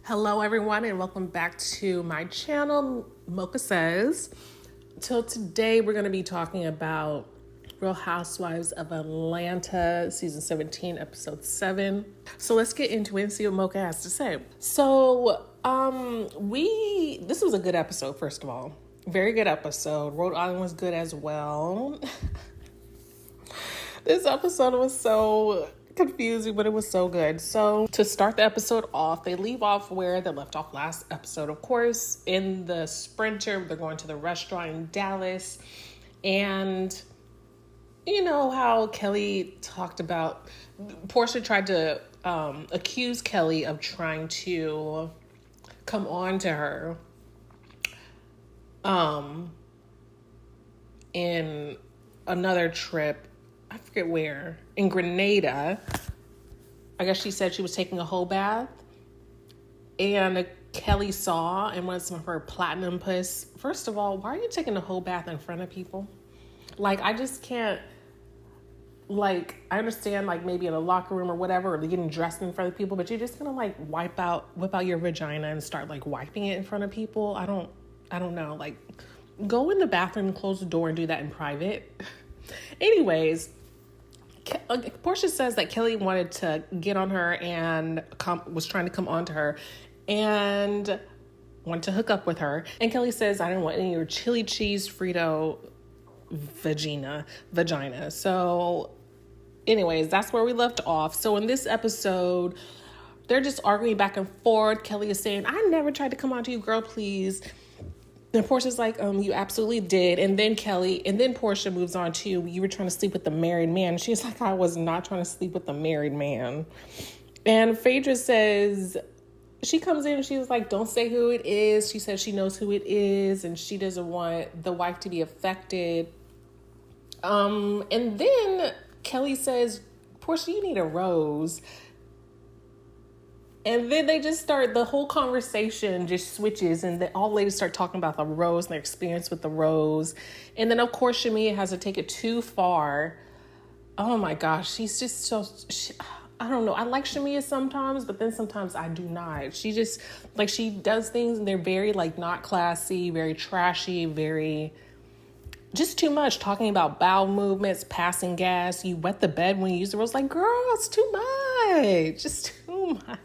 Hello everyone and welcome back to my channel, Mocha Says. Till today we're going to be talking about Real Housewives of Atlanta, season 17, episode 7. So let's get into it and see what Mocha has to say. So, this was a good episode, first of all. Very good episode. Rhode Island was good as well. This episode was so confusing, but it was so good. So to start the episode off, they leave off where they left off last episode, of course, in the Sprinter. They're going to the restaurant in Dallas. And you know how Kelly talked about, Portia tried to accuse Kelly of trying to come on to her in another trip. I forget where, in Grenada. I guess she said she was taking a whole bath. And Kelly saw and wanted some of her platinum puss. First of all, why are you taking a whole bath in front of people? Like, I just can't, like, I understand, like, maybe in a locker room or whatever, or getting dressed in front of people, but you're just gonna, like, whip out your vagina and start, like, wiping it in front of people? I don't know. Like, go in the bathroom, close the door, and do that in private. Anyways, Portia says that Kelly wanted to get on her and was trying to come on to her and wanted to hook up with her. And Kelly says, I didn't want any of your chili cheese Frito vagina. So anyways, that's where we left off. So in this episode, they're just arguing back and forth. Kelly is saying, I never tried to come on to you, girl, please. And Portia's like, you absolutely did. And then Portia moves on to, you were trying to sleep with the married man. She's like, I was not trying to sleep with the married man. And Phaedra says, she comes in and she was like, don't say who it is. She says she knows who it is and she doesn't want the wife to be affected. And then Kelly says, Portia, you need a rose. And then they just start, the whole conversation just switches and all the ladies start talking about the rose and their experience with the rose. And then, of course, Shamia has to take it too far. Oh, my gosh. She's just so, I don't know. I like Shamia sometimes, but then sometimes I do not. She just, like, she does things and they're very, like, not classy, very trashy, very, just too much. Talking about bowel movements, passing gas. You wet the bed when you use the rose. Like, girl, it's too much. Just too much.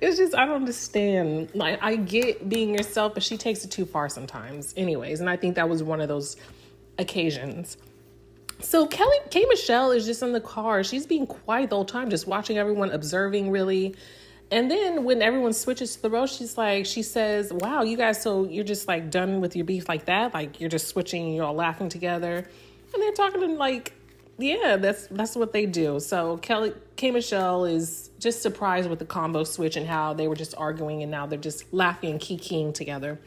It's just, I don't understand. Like, I get being yourself, but she takes it too far sometimes. Anyways, and I think that was one of those occasions. So K. Michelle is just in the car. She's being quiet the whole time, just watching everyone, observing really. And then when everyone switches to the rose, she says, wow, you guys, so you're just like done with your beef like that? Like you're just switching, you're all laughing together. And they're talking to like, yeah, that's what they do. So K. Michelle is just surprised with the combo switch and how they were just arguing and now they're just laughing and kikiing together.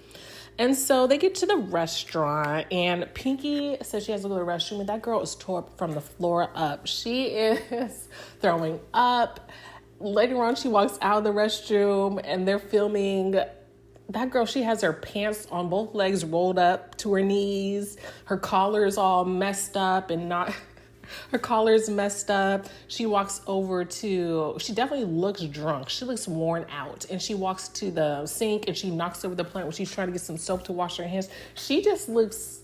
And so they get to the restaurant and Pinky says she has to go to the restroom and that girl is tore from the floor up. She is throwing up. Later on, she walks out of the restroom and they're filming. That girl, she has her pants on both legs rolled up to her knees. Her collar is all messed up and not... Her collar's messed up. She walks over to, she definitely looks drunk. She looks worn out. And she walks to the sink and she knocks over the plant when she's trying to get some soap to wash her hands. She just looks,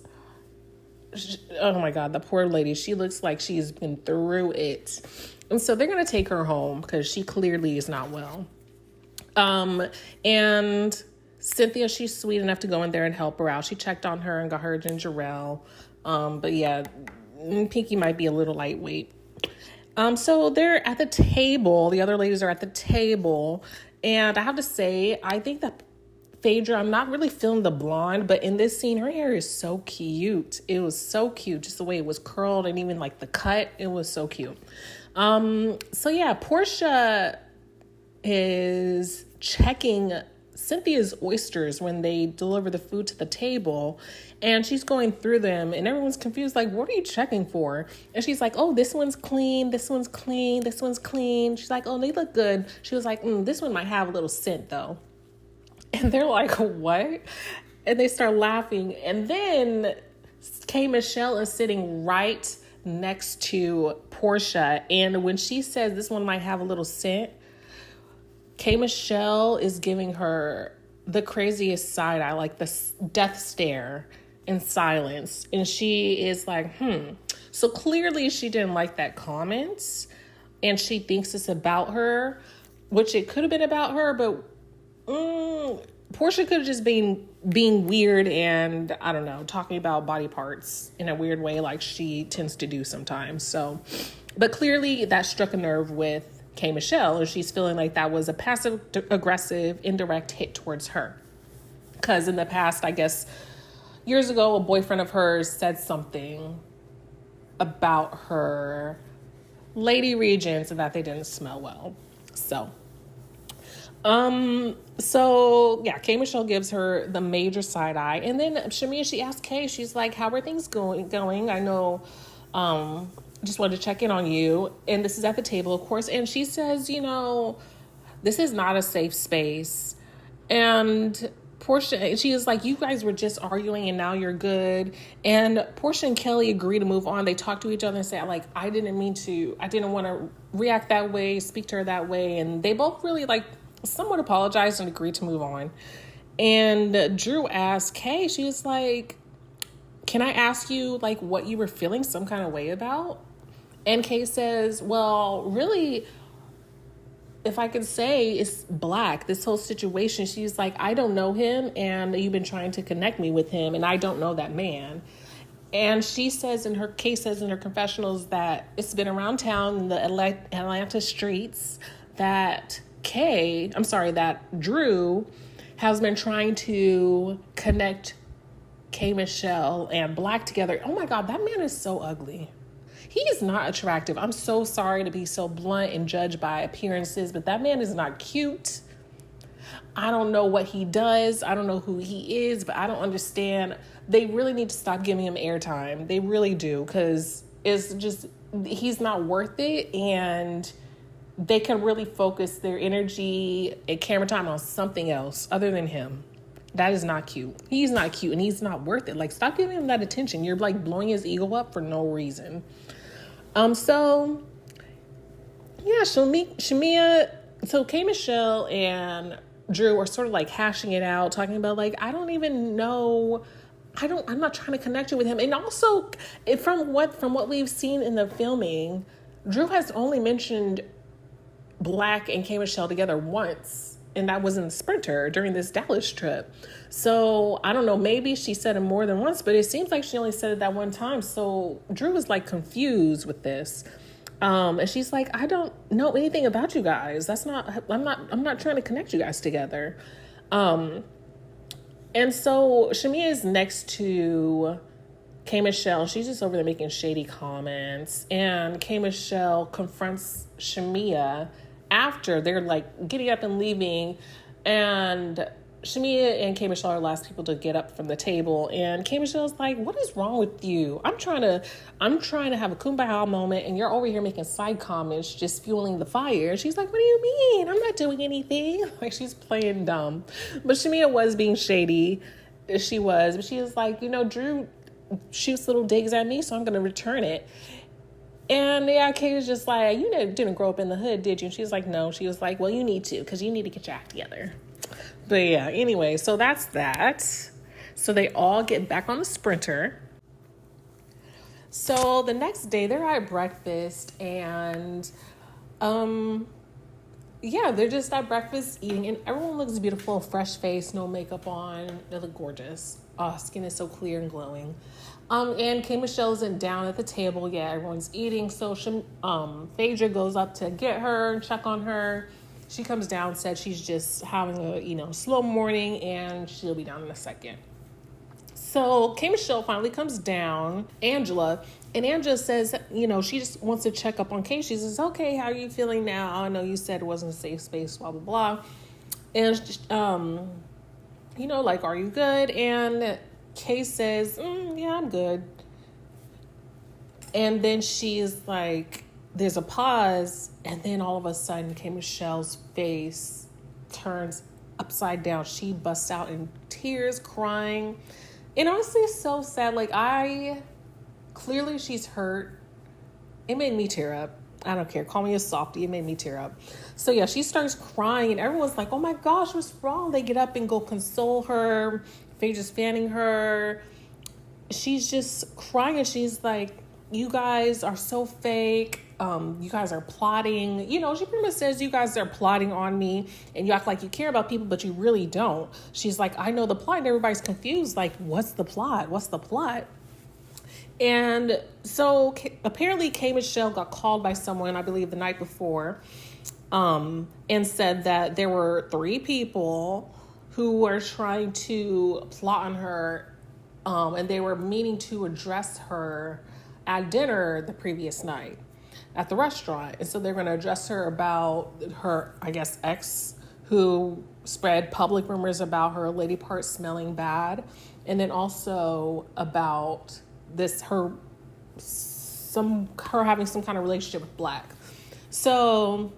oh my God, the poor lady. She looks like she's been through it. And so they're going to take her home because she clearly is not well. And Cynthia, she's sweet enough to go in there and help her out. She checked on her and got her ginger ale. But yeah, Pinky might be a little lightweight. So they're at the table. The other ladies are at the table. And I have to say, I think that Phaedra, I'm not really feeling the blonde, but in this scene, her hair is so cute. It was so cute. Just the way it was curled and even like the cut. It was so cute. So yeah, Portia is checking Cynthia's oysters when they deliver the food to the table, and she's going through them and everyone's confused, like, what are you checking for? And she's like, oh, this one's clean, this one's clean, this one's clean. She's like, oh, they look good. She was like, this one might have a little scent though. And they're like, what? And they start laughing. And then K. Michelle is sitting right next to Portia, and when she says this one might have a little scent, K. Michelle is giving her the craziest side eye, like the death stare in silence. And she is like, So clearly she didn't like that comment. And she thinks it's about her, which it could have been about her, but Portia could have just been being weird and, I don't know, talking about body parts in a weird way like she tends to do sometimes. So, but clearly that struck a nerve with K. Michelle, and she's feeling like that was a passive aggressive, indirect hit towards her. Because in the past, I guess, years ago, a boyfriend of hers said something about her lady regents and that they didn't smell well. So yeah, K. Michelle gives her the major side eye, and then Shamia, she asked Kay, she's like, "How are things going? I know, just wanted to check in on you." And this is at the table, of course. And she says, this is not a safe space. And Portia, she is like, "You guys were just arguing and now you're good." And Portia and Kelly agree to move on. They talk to each other and say, like, I didn't want to react that way, speak to her that way. And they both really somewhat apologized and agreed to move on. And Drew asked Kay, she was like, "Can I ask you what you were feeling some kind of way about?" And Kay says, "Well, really, if I could say, it's Black, this whole situation." She's like, "I don't know him, and you've been trying to connect me with him, and I don't know that man." And Kay says in her confessionals that it's been around town in the Atlanta streets that Drew has been trying to connect K. Michelle and Black together. Oh my God, that man is so ugly. He is not attractive. I'm so sorry to be so blunt and judge by appearances, but that man is not cute. I don't know what he does. I don't know who he is, but I don't understand. They really need to stop giving him airtime. They really do, because he's not worth it, and they can really focus their energy and camera time on something else other than him. That is not cute. He's not cute, and he's not worth it. Stop giving him that attention. You're blowing his ego up for no reason. So yeah, Shamia, so K. Michelle and Drew are sort of hashing it out, talking about I don't even know. I'm not trying to connect you with him. And also from what we've seen in the filming, Drew has only mentioned Black and K. Michelle together once, and that was in the Sprinter during this Dallas trip. So I don't know, maybe she said it more than once, but it seems like she only said it that one time. So Drew was confused with this. And she's like, "I don't know anything about you guys. I'm not trying to connect you guys together." And so Shamia is next to K. Michelle. She's just over there making shady comments, and K. Michelle confronts Shamia after they're getting up and leaving, and Shamia and K. Michelle are the last people to get up from the table, and K. Michelle's like, "What is wrong with you? I'm trying to have a kumbaya moment, and you're over here making side comments, just fueling the fire." And she's like, "What do you mean? I'm not doing anything." She's playing dumb. But Shamia was being shady. But she was like, "Drew shoots little digs at me, so I'm going to return it." And yeah, Kay was just like, "You didn't grow up in the hood, did you?" And she's like, "No." She was like, "Well, you need to, because you need to get your act together." But yeah, anyway, so that's that. So they all get back on the Sprinter. So the next day they're at breakfast, and they're just at breakfast eating, and everyone looks beautiful, fresh face, no makeup on. They look gorgeous. Skin is so clear and glowing. And K. Michelle isn't down at the table yet. Everyone's eating. So Phaedra goes up to get her and check on her. She comes down, said she's just having a slow morning, and she'll be down in a second. So K. Michelle finally comes down, Angela, and Angela says, she just wants to check up on Kay. She says, "Okay, how are you feeling now? I know you said it wasn't a safe space, blah, blah, blah." And, are you good? And Kay says, "Yeah, I'm good." And then she's like, there's a pause, and then all of a sudden, K. Michelle's face turns upside down. She busts out in tears, crying. And honestly, it's so sad. Clearly she's hurt. It made me tear up. I don't care. Call me a softie. It made me tear up. So yeah, she starts crying and everyone's like, oh my gosh, what's wrong? They get up and go console her. Phaedra's just fanning her. She's just crying and she's like, you guys are so fake. You guys are plotting. You know, she pretty much says you guys are plotting on me and you act like you care about people, but you really don't. She's like, I know the plot, and everybody's confused. Like, what's the plot? What's the plot? And so apparently K. Michelle got called by someone, I believe the night before, and said that there were 3 people who were trying to plot on her, and they were meaning to address her at dinner the previous night at the restaurant. And so they're going to address her about her, I guess, ex, who spread public rumors about her lady part smelling bad. And then also about her having some kind of relationship with Black. So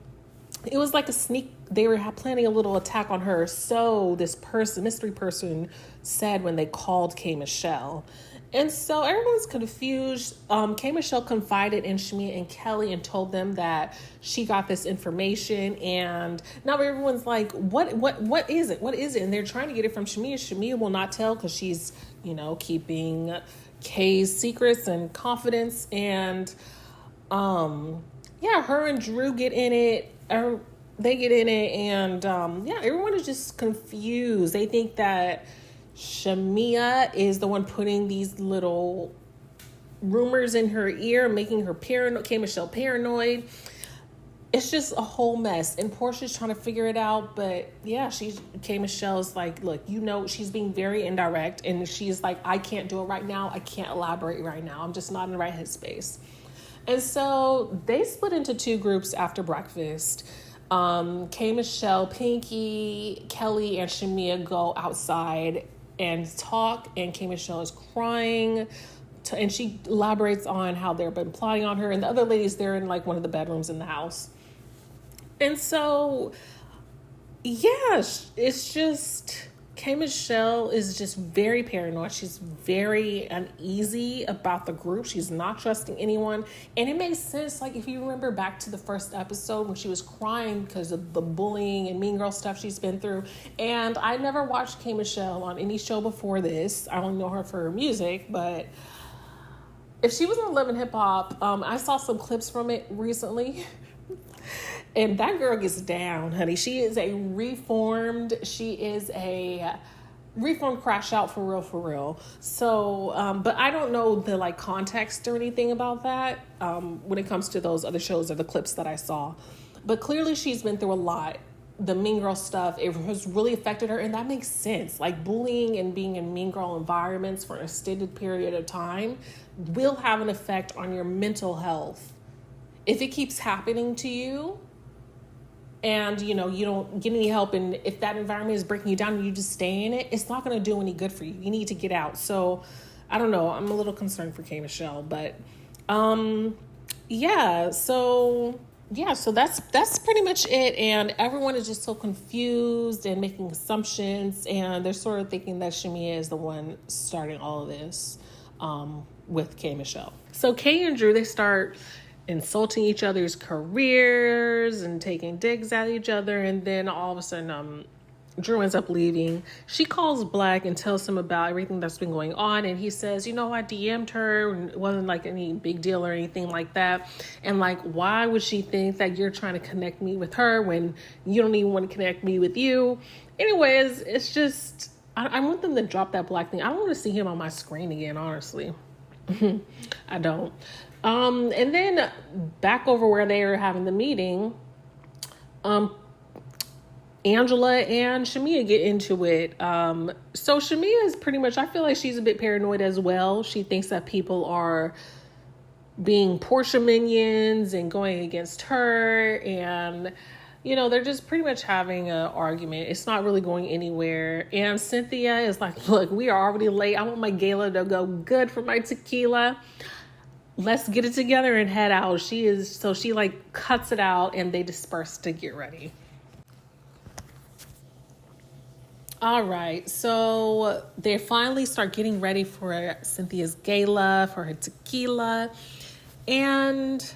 it was like a sneak. They were planning a little attack on her. So this mystery person said when they called K. Michelle. And so everyone's confused. K. Michelle confided in Shamia and Kelly and told them that she got this information. And now everyone's like, what is it? What is it? And they're trying to get it from Shamia. Shamia will not tell because she's, keeping Kay's secrets and confidence. And her and Drew get in it. They get in it. And everyone is just confused. They think that Shamia is the one putting these little rumors in her ear, making her paranoid, K. Michelle paranoid. It's just a whole mess. And Portia's trying to figure it out. But yeah, K. Michelle's like, look, she's being very indirect. And she's like, I can't do it right now. I can't elaborate right now. I'm just not in the right headspace. And so they split into 2 groups after breakfast. K. Michelle, Pinky, Kelly, and Shamia go outside and talk, and K. Michelle is crying, and she elaborates on how they've been plotting on her, and the other ladies, they're in like one of the bedrooms in the house. And so, it's just, K. Michelle is just very paranoid. She's very uneasy about the group. She's not trusting anyone. And it makes sense, like if you remember back to the first episode when she was crying because of the bullying and mean girl stuff she's been through. And I never watched K. Michelle on any show before this. I only know her for her music, but if she was on Love and Hip Hop, I saw some clips from it recently. And that girl gets down, honey. She is a reformed crash out for real. So, but I don't know the like context or anything about that when it comes to those other shows or the clips that I saw. But clearly she's been through a lot. The mean girl stuff, it has really affected her. And that makes sense. Like bullying and being in mean girl environments for an extended period of time will have an effect on your mental health. If it keeps happening to you, and you don't get any help, and if that environment is breaking you down and you just stay in it, it's not going to do any good for you. You need to get out. So I don't know, I'm a little concerned for K. Michelle, but so that's pretty much it. And everyone is just so confused and making assumptions, and they're sort of thinking that Shamia is the one starting all of this with K. Michelle. So Kay and Drew, they start insulting each other's careers and taking digs at each other. And then all of a sudden, Drew ends up leaving. She calls Black and tells him about everything that's been going on. And he says, I DM'd her, and it wasn't like any big deal or anything like that. And like, why would she think that you're trying to connect me with her when you don't even want to connect me with you? Anyways, it's just, I want them to drop that Black thing. I don't want to see him on my screen again, honestly. I don't. And then back over where they were having the meeting, Angela and Shamia get into it. So Shamia is pretty much, I feel like she's a bit paranoid as well. She thinks that people are being Portia minions and going against her, and they're just pretty much having an argument. It's not really going anywhere. And Cynthia is like, look, we are already late. I want my gala to go good for my tequila. Let's get it together and head out. She like cuts it out, and they disperse to get ready. All right, so they finally start getting ready for Cynthia's gala, for her tequila. And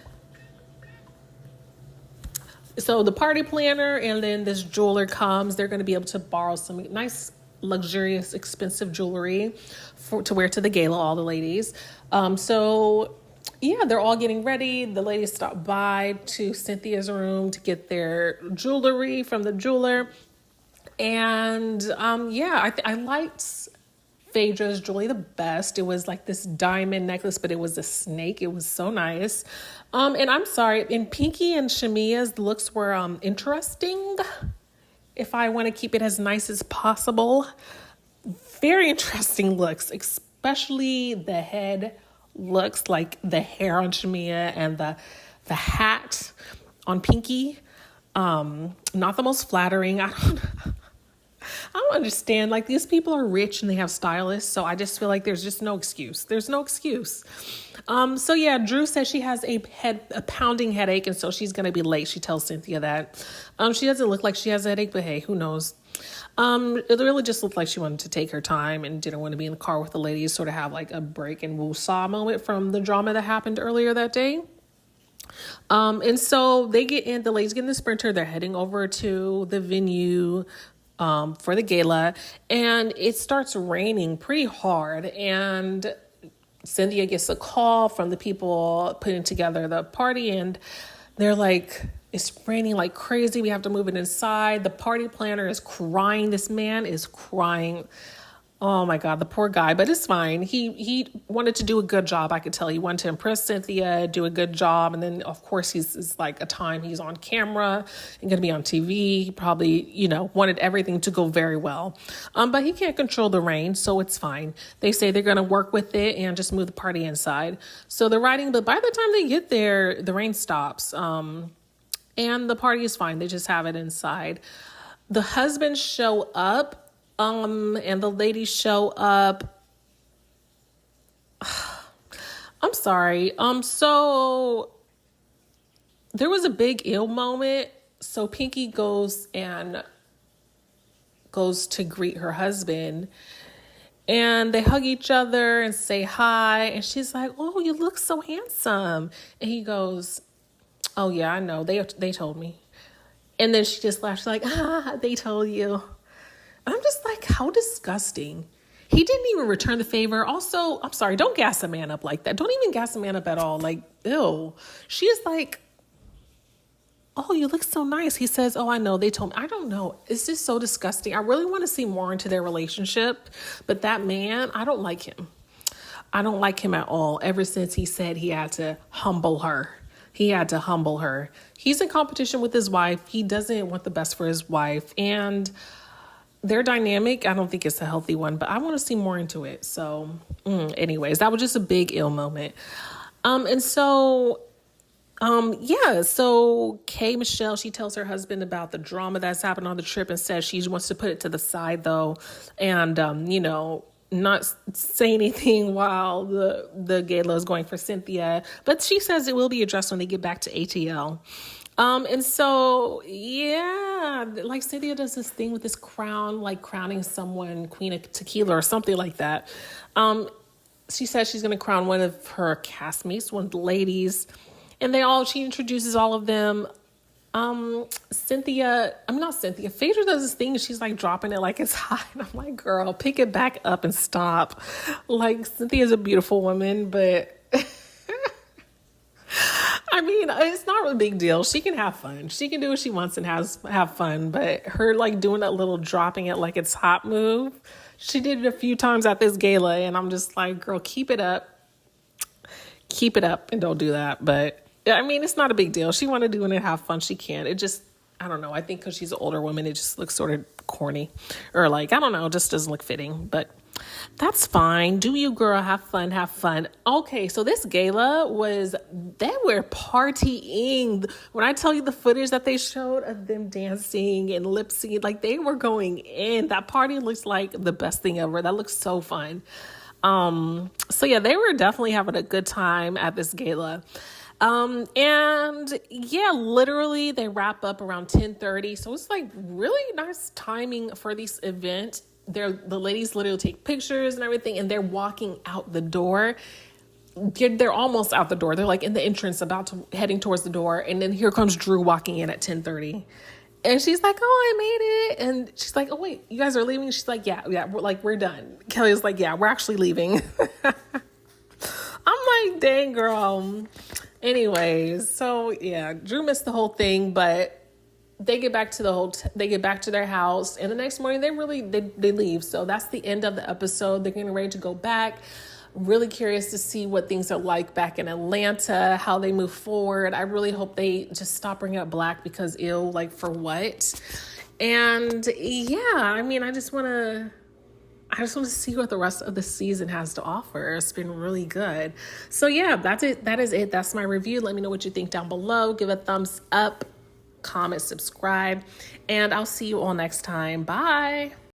So the party planner and then this jeweler comes. They're going to be able to borrow some nice, luxurious, expensive jewelry to wear to the gala, all the ladies. So yeah, they're all getting ready. The ladies stop by to Cynthia's room to get their jewelry from the jeweler. And yeah, I liked Phaedra's jewelry the best. It was like this diamond necklace, but it was a snake. It was so nice. And I'm sorry, in Pinky and Shamia's looks were interesting. If I want to keep it as nice as possible, very interesting looks, especially the head looks, like the hair on Shamia and the hat on Pinky. Not the most flattering. I don't understand. Like, these people are rich and they have stylists, so I just feel like there's just no excuse. There's no excuse. So yeah, Drew says she has a pounding headache, and so she's gonna be late. She tells Cynthia that. She doesn't look like she has a headache, but hey, who knows? It really just looked like she wanted to take her time and didn't want to be in the car with the ladies, sort of have like a break and woosah moment from the drama that happened earlier that day. And so they get in, the ladies get in the Sprinter, they're heading over to the venue for the gala, and it starts raining pretty hard, and Cynthia gets a call from the people putting together the party, and they're like, it's raining like crazy, we have to move it inside. The party planner is crying. This man is crying. Oh my God, the poor guy, but it's fine. He wanted to do a good job. I could tell he wanted to impress Cynthia, do a good job. And then of course he's like a time he's on camera and going to be on TV. He probably, wanted everything to go very well. But he can't control the rain, so it's fine. They say they're going to work with it and just move the party inside. So they're riding, but by the time they get there, the rain stops. And the party is fine. They just have it inside. The husbands show up. And the ladies show up. I'm sorry. So there was a big ill moment. So Pinky goes to greet her husband, and they hug each other and say hi. And she's like, "Oh, you look so handsome." And he goes, "Oh yeah, I know. They told me." And then she just laughs. She's like, "They told you." I'm just like, how disgusting. He didn't even return the favor. Also, I'm sorry, don't gas a man up like that. Don't even gas a man up at all. Like, ew. She is like, "Oh, you look so nice." He says, "Oh, I know. They told me." I don't know. It's just so disgusting. I really want to see more into their relationship. But that man, I don't like him. I don't like him at all. Ever since he said he had to humble her. He had to humble her. He's in competition with his wife. He doesn't want the best for his wife. And their dynamic, I don't think it's a healthy one, but I want to see more into it. So anyways, that was just a big ill moment. So Kay Michelle, she tells her husband about the drama that's happened on the trip and says she wants to put it to the side though. And, not say anything while the gala is going for Cynthia, but she says it will be addressed when they get back to ATL. And so, yeah, like Cynthia does this thing with this crown, like crowning someone Queen of Tequila or something like that. She says she's going to crown one of her castmates, one of the ladies, and she introduces all of them. Phaedra does this thing and she's like dropping it like it's hot. And I'm like, girl, pick it back up and stop. Like, Cynthia's a beautiful woman, but I mean, it's not a big deal. She can have fun. She can do what she wants and have fun. But her like doing that little dropping it like it's hot move, she did it a few times at this gala, and I'm just like, girl, keep it up, and don't do that. But I mean, it's not a big deal. She want to do it and have fun. She can. It just, I don't know. I think because she's an older woman, it just looks sort of corny, or like, I don't know, just doesn't look fitting. But that's fine. Do you, girl? Have fun. Okay, so this gala they were partying. When I tell you the footage that they showed of them dancing and lip syncing, like they were going in. That party looks like the best thing ever. That looks so fun. So yeah, they were definitely having a good time at this gala. And yeah, literally they wrap up around 10:30. So it's like really nice timing for this event. The ladies literally take pictures and everything, and they're walking out the door. they're almost out the door. They're like in the entrance, heading towards the door. And then here comes Drew walking in at 10:30. And she's like, oh, I made it. And she's like, oh, wait, you guys are leaving? She's like, yeah, we're done. Kelly's like, yeah, we're actually leaving. I'm like, dang, girl. Anyways, so yeah, Drew missed the whole thing, but they get back to they get back to their house, and the next morning they leave. So that's the end of the episode. They're getting ready to go back. Really curious to see what things are like back in Atlanta, how they move forward. I really hope they just stop bringing up Black, because ill, like, for what? And yeah, I mean, I just want to see what the rest of the season has to offer. It's been really good. So yeah, that's it. That is it. That's my review. Let me know what you think down below. Give a thumbs up, comment, subscribe, and I'll see you all next time. Bye.